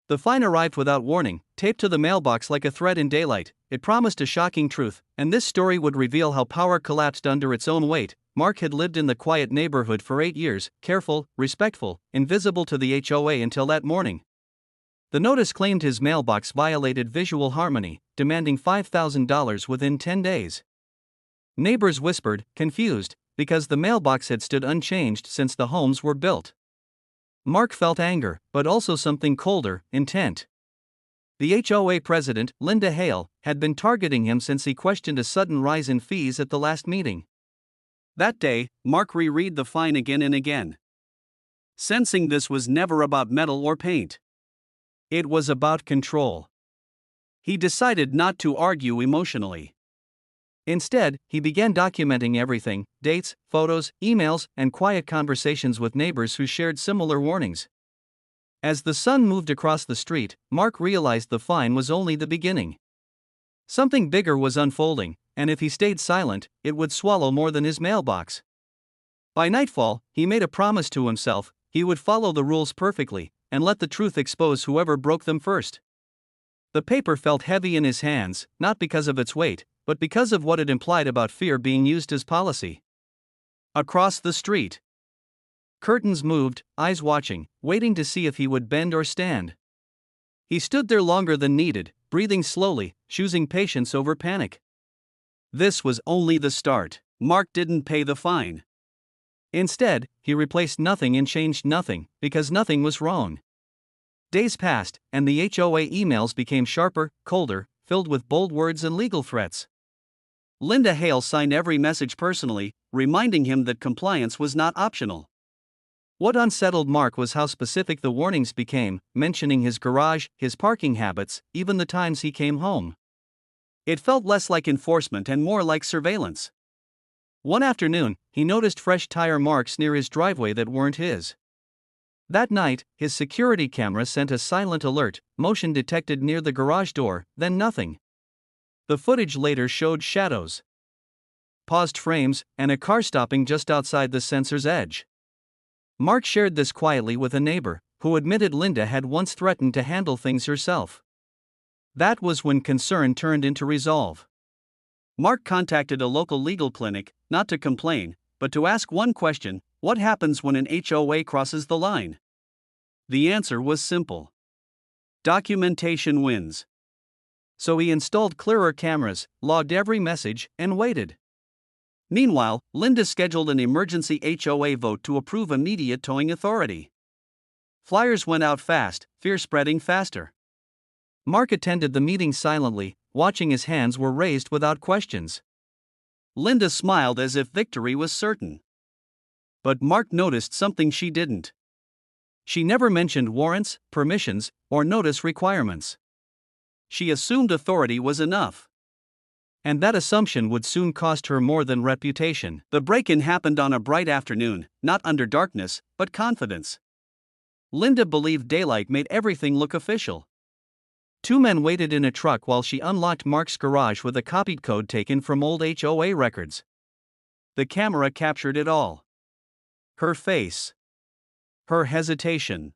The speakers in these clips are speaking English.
The fine arrived without warning, taped to the mailbox like a thread in daylight. It promised a shocking truth, and this story would reveal how power collapsed under its own weight. Mark had lived in the quiet neighborhood for 8 years, careful, respectful, invisible to the HOA until that morning. The notice claimed his mailbox violated visual harmony, demanding $5,000 within 10 days. Neighbors whispered, confused, because the mailbox had stood unchanged since the homes were built. Mark felt anger, but also something colder, intent. The HOA president, Linda Hale, had been targeting him since he questioned a sudden rise in fees at the last meeting. That day, Mark reread the fine again and again, sensing this was never about metal or paint. It was about control. He decided not to argue emotionally. Instead, he began documenting everything: dates, photos, emails, and quiet conversations with neighbors who shared similar warnings. As the sun moved across the street, Mark realized the fine was only the beginning. Something bigger was unfolding, and if he stayed silent, it would swallow more than his mailbox. By nightfall, he made a promise to himself: he would follow the rules perfectly, and let the truth expose whoever broke them first. The paper felt heavy in his hands, not because of its weight, but because of what it implied about fear being used as policy. Across the street, curtains moved, eyes watching, waiting to see if he would bend or stand. He stood there longer than needed, breathing slowly, choosing patience over panic. This was only the start. Mark didn't pay the fine. Instead, he replaced nothing and changed nothing, because nothing was wrong. Days passed, and the HOA emails became sharper, colder, filled with bold words and legal threats. Linda Hale signed every message personally, reminding him that compliance was not optional. What unsettled Mark was how specific the warnings became, mentioning his garage, his parking habits, even the times he came home. It felt less like enforcement and more like surveillance. One afternoon, he noticed fresh tire marks near his driveway that weren't his. That night, his security camera sent a silent alert: motion detected near the garage door, then nothing. The footage later showed shadows, paused frames, and a car stopping just outside the sensor's edge. Mark shared this quietly with a neighbor, who admitted Linda had once threatened to handle things herself. That was when concern turned into resolve. Mark contacted a local legal clinic, not to complain, but to ask one question: what happens when an HOA crosses the line? The answer was simple: documentation wins. So he installed clearer cameras, logged every message, and waited. Meanwhile, Linda scheduled an emergency HOA vote to approve immediate towing authority. Flyers went out fast, fear spreading faster. Mark attended the meeting silently, watching his hands were raised without questions. Linda smiled as if victory was certain. But Mark noticed something she didn't. She never mentioned warrants, permissions, or notice requirements. She assumed authority was enough. And that assumption would soon cost her more than reputation. The break-in happened on a bright afternoon, not under darkness, but confidence. Linda believed daylight made everything look official. 2 men waited in a truck while she unlocked Mark's garage with a copied code taken from old HOA records. The camera captured it all. Her face. Her hesitation.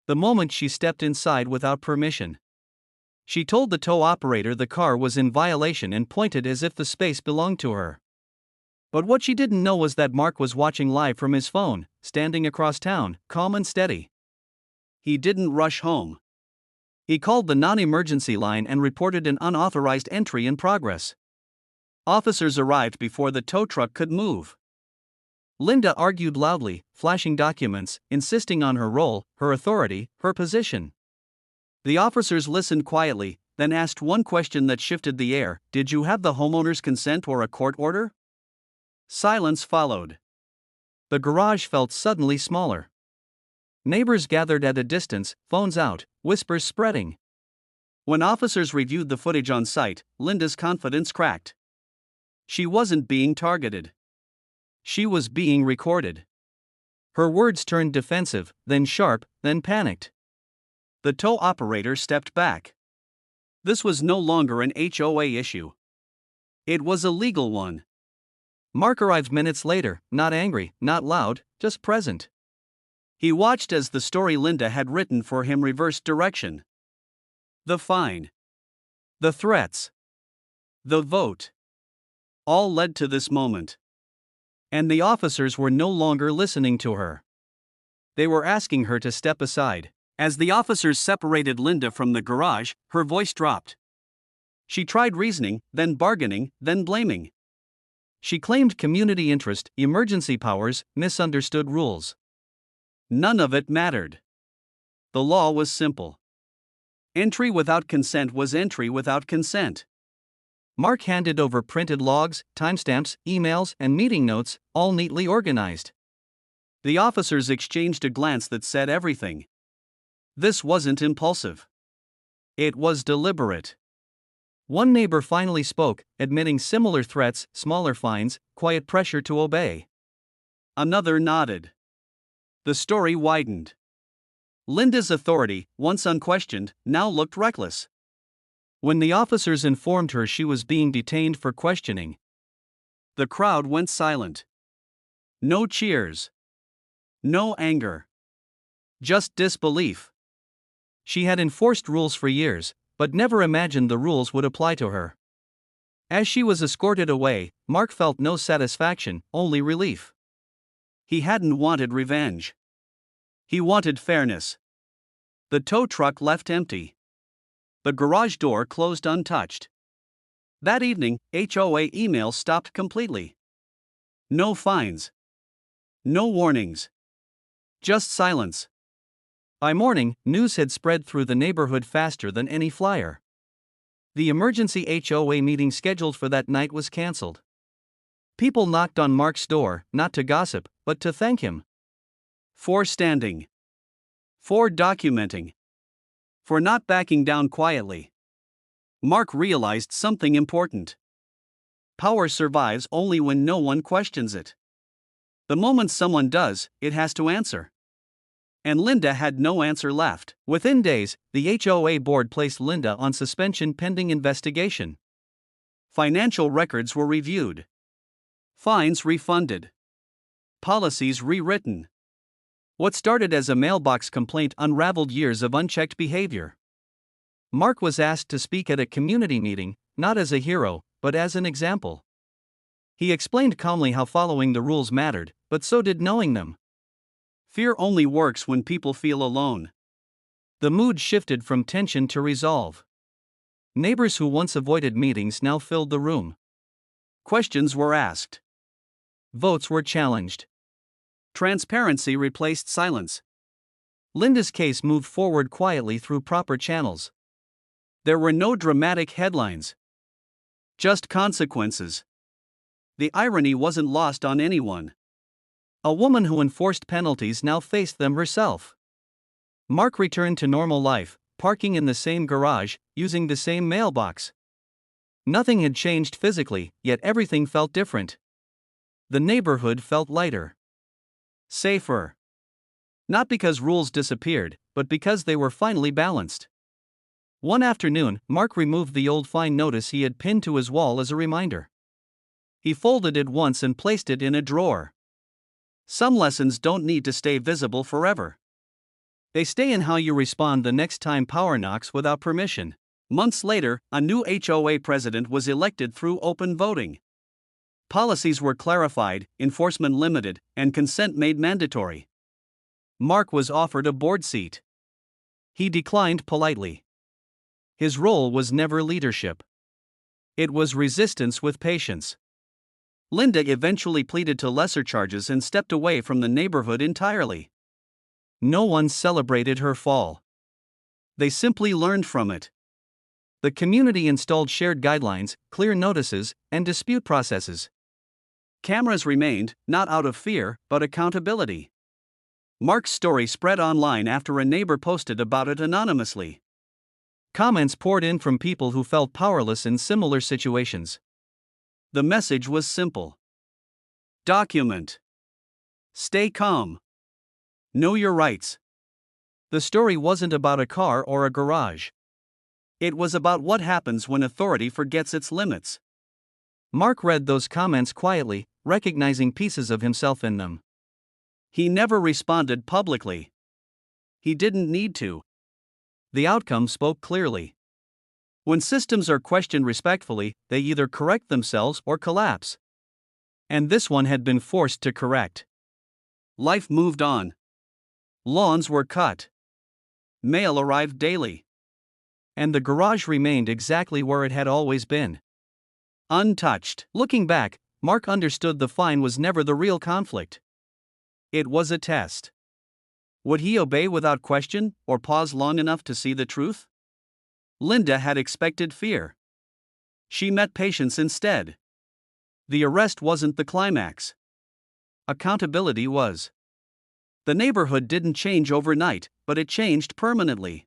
The moment she stepped inside without permission. She told the tow operator the car was in violation and pointed as if the space belonged to her. But what she didn't know was that Mark was watching live from his phone, standing across town, calm and steady. He didn't rush home. He called the non-emergency line and reported an unauthorized entry in progress. Officers arrived before the tow truck could move. Linda argued loudly, flashing documents, insisting on her role, her authority, her position. The officers listened quietly, then asked one question that shifted the air: did you have the homeowner's consent or a court order? Silence followed. The garage felt suddenly smaller. Neighbors gathered at a distance, phones out, whispers spreading. When officers reviewed the footage on site, Linda's confidence cracked. She wasn't being targeted. She was being recorded. Her words turned defensive, then sharp, then panicked. The tow operator stepped back. This was no longer an HOA issue. It was a legal one. Mark arrived minutes later, not angry, not loud, just present. He watched as the story Linda had written for him reversed direction. The fine, the threats, the vote, all led to this moment. And the officers were no longer listening to her. They were asking her to step aside. As the officers separated Linda from the garage, her voice dropped. She tried reasoning, then bargaining, then blaming. She claimed community interest, emergency powers, misunderstood rules. None of it mattered. The law was simple. Entry without consent was entry without consent. Mark handed over printed logs, timestamps, emails, and meeting notes, all neatly organized. The officers exchanged a glance that said everything. This wasn't impulsive. It was deliberate. One neighbor finally spoke, admitting similar threats, smaller fines, quiet pressure to obey. Another nodded. The story widened. Linda's authority, once unquestioned, now looked reckless. When the officers informed her she was being detained for questioning, the crowd went silent. No cheers. No anger. Just disbelief. She had enforced rules for years, but never imagined the rules would apply to her. As she was escorted away, Mark felt no satisfaction, only relief. He hadn't wanted revenge. He wanted fairness. The tow truck left empty. The garage door closed untouched. That evening, HOA emails stopped completely. No fines. No warnings. Just silence. By morning, news had spread through the neighborhood faster than any flyer. The emergency HOA meeting scheduled for that night was canceled. People knocked on Mark's door, not to gossip, but to thank him. For standing. For documenting. For not backing down quietly. Mark realized something important. Power survives only when no one questions it. The moment someone does, it has to answer. And Linda had no answer left. Within days, the HOA board placed Linda on suspension pending investigation. Financial records were reviewed. Fines refunded. Policies rewritten. What started as a mailbox complaint unraveled years of unchecked behavior. Mark was asked to speak at a community meeting, not as a hero, but as an example. He explained calmly how following the rules mattered, but so did knowing them. Fear only works when people feel alone. The mood shifted from tension to resolve. Neighbors who once avoided meetings now filled the room. Questions were asked. Votes were challenged. Transparency replaced silence. Linda's case moved forward quietly through proper channels. There were no dramatic headlines. Just consequences. The irony wasn't lost on anyone. A woman who enforced penalties now faced them herself. Mark returned to normal life, parking in the same garage, using the same mailbox. Nothing had changed physically, yet everything felt different. The neighborhood felt lighter. Safer. Not because rules disappeared, but because they were finally balanced. One afternoon, Mark removed the old fine notice he had pinned to his wall as a reminder. He folded it once and placed it in a drawer. Some lessons don't need to stay visible forever. They stay in how you respond the next time power knocks without permission. Months later, a new HOA president was elected through open voting. Policies were clarified, enforcement limited, and consent made mandatory. Mark was offered a board seat. He declined politely. His role was never leadership. It was resistance with patience. Linda eventually pleaded to lesser charges and stepped away from the neighborhood entirely. No one celebrated her fall. They simply learned from it. The community installed shared guidelines, clear notices, and dispute processes. Cameras remained, not out of fear, but accountability. Mark's story spread online after a neighbor posted about it anonymously. Comments poured in from people who felt powerless in similar situations. The message was simple. Document. Stay calm. Know your rights. The story wasn't about a car or a garage. It was about what happens when authority forgets its limits. Mark read those comments quietly, recognizing pieces of himself in them. He never responded publicly. He didn't need to. The outcome spoke clearly. When systems are questioned respectfully, they either correct themselves or collapse. And this one had been forced to correct. Life moved on. Lawns were cut. Mail arrived daily. And the garage remained exactly where it had always been. Untouched. Looking back, Mark understood the fine was never the real conflict. It was a test. Would he obey without question, or pause long enough to see the truth? Linda had expected fear. She met patience instead. The arrest wasn't the climax. Accountability was. The neighborhood didn't change overnight, but it changed permanently.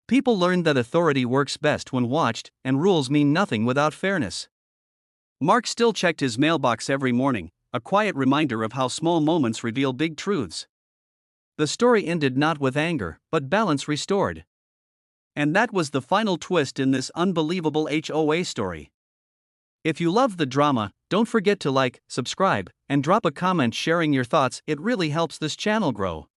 People learned that authority works best when watched, and rules mean nothing without fairness. Mark still checked his mailbox every morning, a quiet reminder of how small moments reveal big truths. The story ended not with anger, but balance restored. And that was the final twist in this unbelievable HOA story. If you loved the drama, don't forget to like, subscribe, and drop a comment sharing your thoughts. It really helps this channel grow.